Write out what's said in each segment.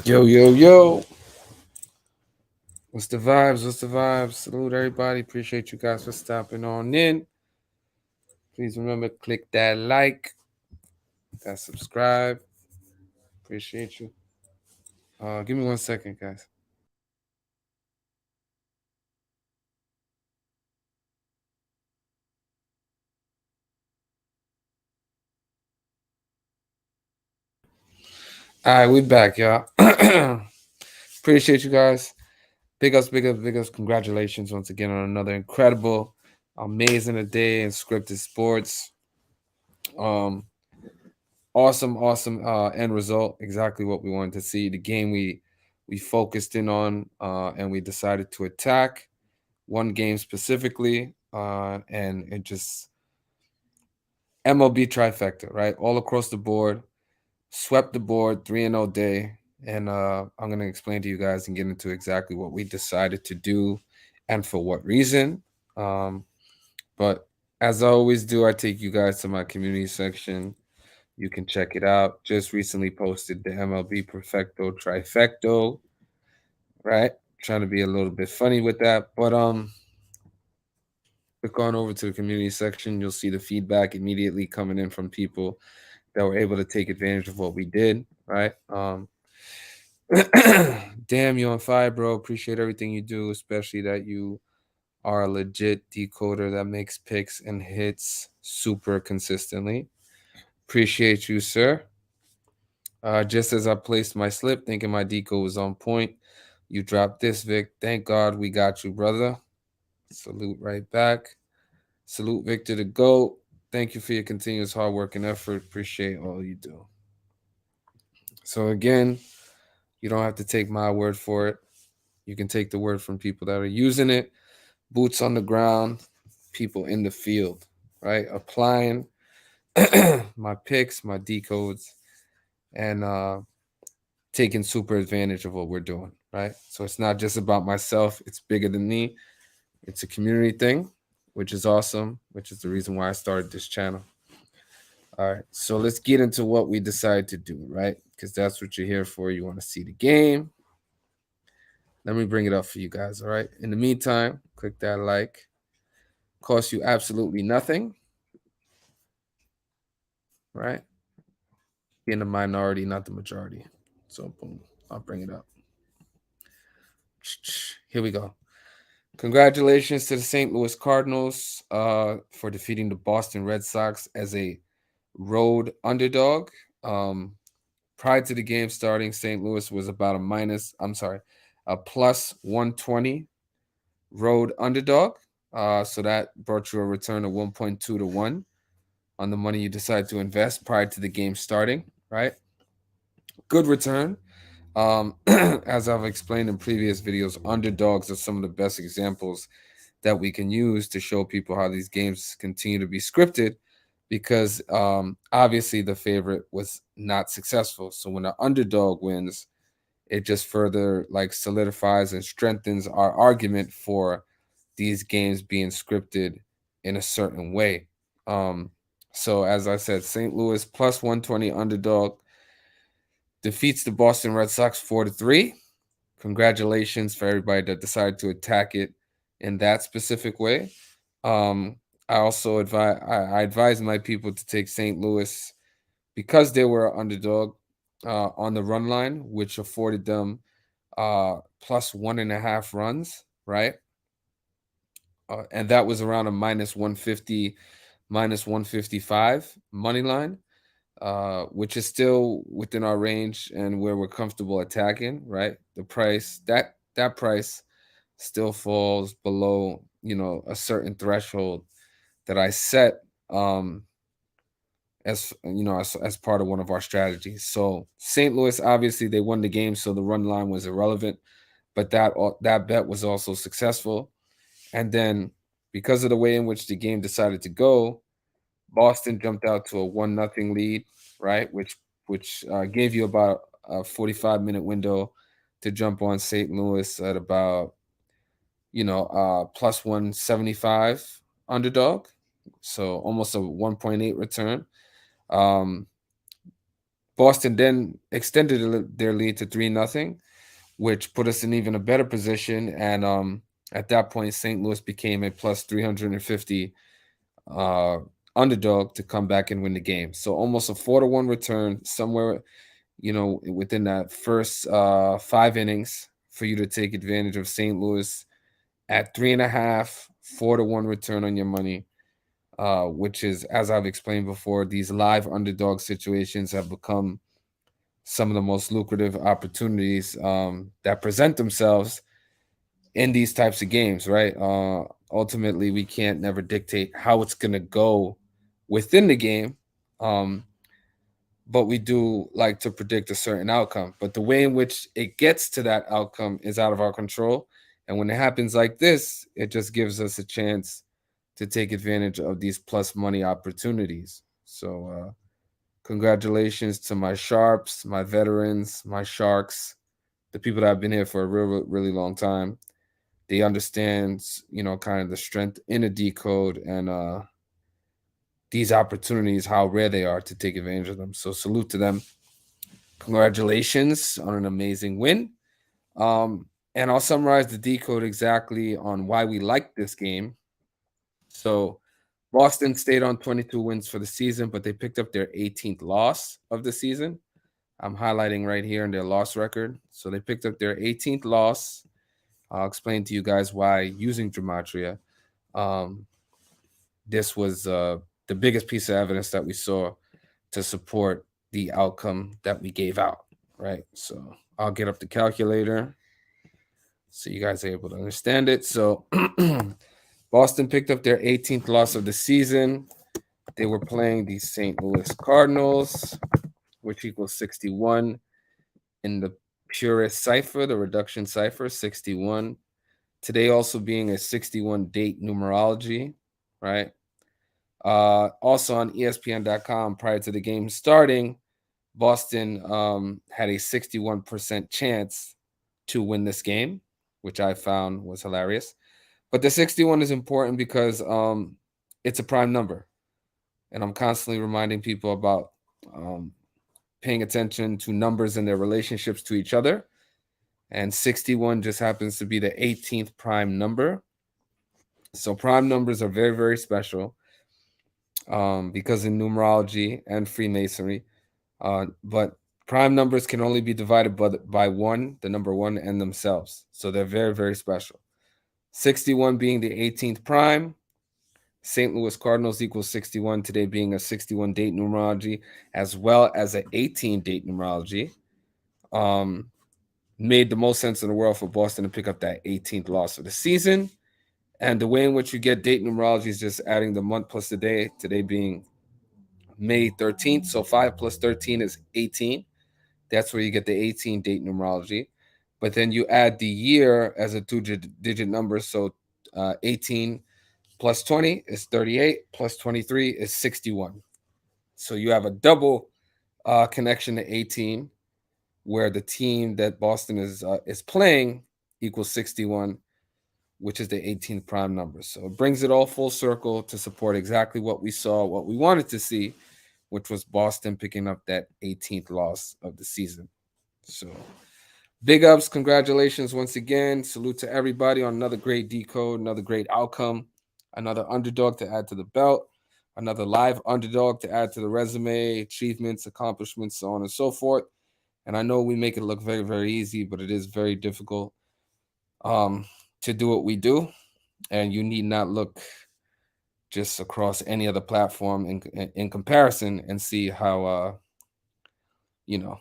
Yo, yo, yo. What's the vibes? What's the vibes? Salute everybody. Appreciate you guys for stopping on in. Please remember, click that like, that subscribe. Appreciate you. Give me 1 second, guys. All right, we back, y'all. Appreciate you guys. Big ups, big ups, big ups. Congratulations once again on another incredible, amazing day in scripted sports. Awesome end result. Exactly what we wanted to see. The game we focused in on, and we decided to attack one game specifically, and it just MLB trifecta, right? All across the board, swept the board, 3-0 day. And I'm going to explain to you guys and get into exactly what we decided to do and for what reason. But as I always do, I take you guys to my community section. You can check it out. Just recently posted the MLB Perfecto Trifecto, right? Trying to be a little bit funny with that. But click on over to the community section. You'll see the feedback immediately coming in from people that were able to take advantage of what we did, right? Damn, you on fire, bro. Appreciate everything you do, especially that you are a legit decoder that makes picks and hits super consistently. Appreciate you, sir. Just as I placed my slip, thinking my deco was on point, you dropped this, Vic. Thank God we got you, brother. Salute right back. Salute Victor the GOAT. Thank you for your continuous hard work and effort. Appreciate all you do. So again, you don't have to take my word for it. You can take the word from people that are using it, boots on the ground, people in the field, right? Applying my picks, my decodes, and taking super advantage of what we're doing, right? So it's not just about myself, it's bigger than me. It's a community thing, which is awesome, which is the reason why I started this channel. All right, so let's get into what we decided to do, right? Because that's what you're here for. You want to see the game. Let me bring it up for you guys, all right? In the meantime, click that like. Costs you absolutely nothing, right? Be in the minority, not the majority. So boom, I'll bring it up. Here we go. Congratulations to the St. Louis Cardinals for defeating the Boston Red Sox as a road underdog. Prior to the game starting, St. Louis was about a plus 120 road underdog. So that brought you a return of 1.2 to 1 on the money you decide to invest prior to the game starting, right? Good return. As I've explained in previous videos, underdogs are some of the best examples that we can use to show people how these games continue to be scripted because obviously the favorite was not successful. So when an underdog wins, it just further like solidifies and strengthens our argument for these games being scripted in a certain way. Um, so as I said, St. Louis plus 120 underdog defeats the Boston Red Sox 4-3. Congratulations for everybody that decided to attack it in that specific way. Um, I also I advise my people to take St. Louis because they were an underdog on the run line, which afforded them plus 1.5 runs, right? And that was around a minus 150, minus 155 money line, which is still within our range and where we're comfortable attacking, right? The price that price still falls below, a certain threshold that I set as part of one of our strategies. So St. Louis, obviously they won the game, so the run line was irrelevant, but that bet was also successful. And then because of the way in which the game decided to go, Boston jumped out to a 1-0 lead, right? Which gave you about a 45-minute window to jump on St. Louis at about plus 175 underdog, so almost a 1.8 return. Um, Boston then extended their lead to 3-0, which put us in even a better position. And at that point, St. Louis became a plus 350 uh, underdog to come back and win the game. So almost a 4-1 return somewhere, within that first 5 innings for you to take advantage of St. Louis at 3.5, 4-1 return on your money. Which is, as I've explained before, these live underdog situations have become some of the most lucrative opportunities that present themselves in these types of games, right? Ultimately, we can't never dictate how it's going to go within the game, um, but we do like to predict a certain outcome. But the way in which it gets to that outcome is out of our control. And when it happens like this, it just gives us a chance to take advantage of these plus money opportunities. So, congratulations to my sharps, my veterans, my sharks, the people that have been here for a really long time. They understand, kind of the strength in a decode and these opportunities, how rare they are to take advantage of them. So salute to them. Congratulations on an amazing win. And I'll summarize the decode exactly on why we like this game. So Boston stayed on 22 wins for the season, but they picked up their 18th loss of the season. I'm highlighting right here in their loss record. So they picked up their 18th loss. I'll explain to you guys why using Gematria. Um, this was the biggest piece of evidence that we saw to support the outcome that we gave out, right? So I'll get up the calculator so you guys are able to understand it. So Boston picked up their 18th loss of the season. They were playing the St. Louis Cardinals, which equals 61 in the purest cipher, the reduction cipher, 61. Today also being a 61 date numerology, right? Also on ESPN.com, prior to the game starting, Boston had a 61% chance to win this game, which I found was hilarious. But the 61 is important because it's a prime number. And I'm constantly reminding people about paying attention to numbers and their relationships to each other. And 61 just happens to be the 18th prime number. So prime numbers are very, very special because in numerology and Freemasonry, but prime numbers can only be divided by one, the number one, and themselves. So they're very, very special. 61 being the 18th prime, St. Louis Cardinals equals 61, today being a 61 date numerology, as well as an 18 date numerology. Made the most sense in the world for Boston to pick up that 18th loss of the season. And the way in which you get date numerology is just adding the month plus the day, today being May 13th. So 5 plus 13 is 18. That's where you get the 18 date numerology. But then you add the year as a two-digit number. So 18 Plus 20 is 38. Plus 23 is 61. So you have a double connection to 18, where the team that Boston is playing equals 61, which is the 18th prime number. So it brings it all full circle to support exactly what we saw, what we wanted to see, which was Boston picking up that 18th loss of the season. So big ups, congratulations once again. Salute to everybody on another great decode, another great outcome, another underdog to add to the belt, another live underdog to add to the resume, achievements, accomplishments, so on and so forth. And I know we make it look very, very easy, but it is very difficult um, to do what we do. And you need not look just across any other platform in comparison and see how you know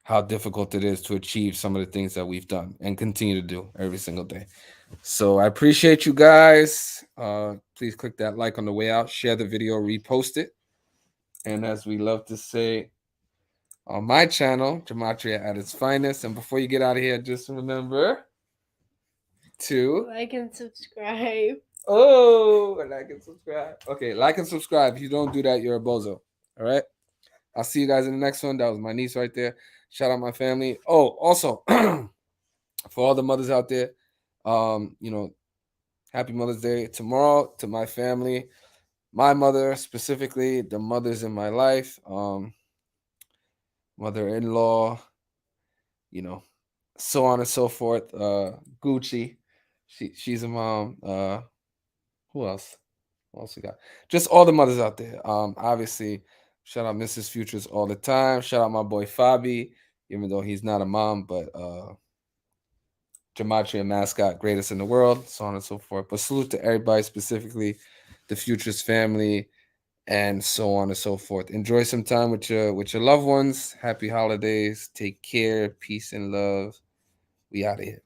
how difficult it is to achieve some of the things that we've done and continue to do every single day. So I appreciate you guys. Please click that like on the way out, share the video, repost it. And as we love to say on my channel, Gematria at its finest. And before you get out of here, just remember to like and subscribe. Oh, like and subscribe. Okay, like and subscribe. If you don't do that, you're a bozo. All right. I'll see you guys in the next one. That was my niece right there. Shout out my family. Oh, also for all the mothers out there, happy Mother's Day tomorrow to my family, my mother specifically, the mothers in my life, mother-in-law, you know, so on and so forth. Gucci, she's a mom. Who else? What else we got? Just all the mothers out there. Obviously, shout out Mr.Futures all the time. Shout out my boy Fabi, even though he's not a mom, but Gematria mascot, greatest in the world, so on and so forth. But salute to everybody, specifically the Futures family, and so on and so forth. Enjoy some time with your loved ones. Happy holidays. Take care. Peace and love. We out of here.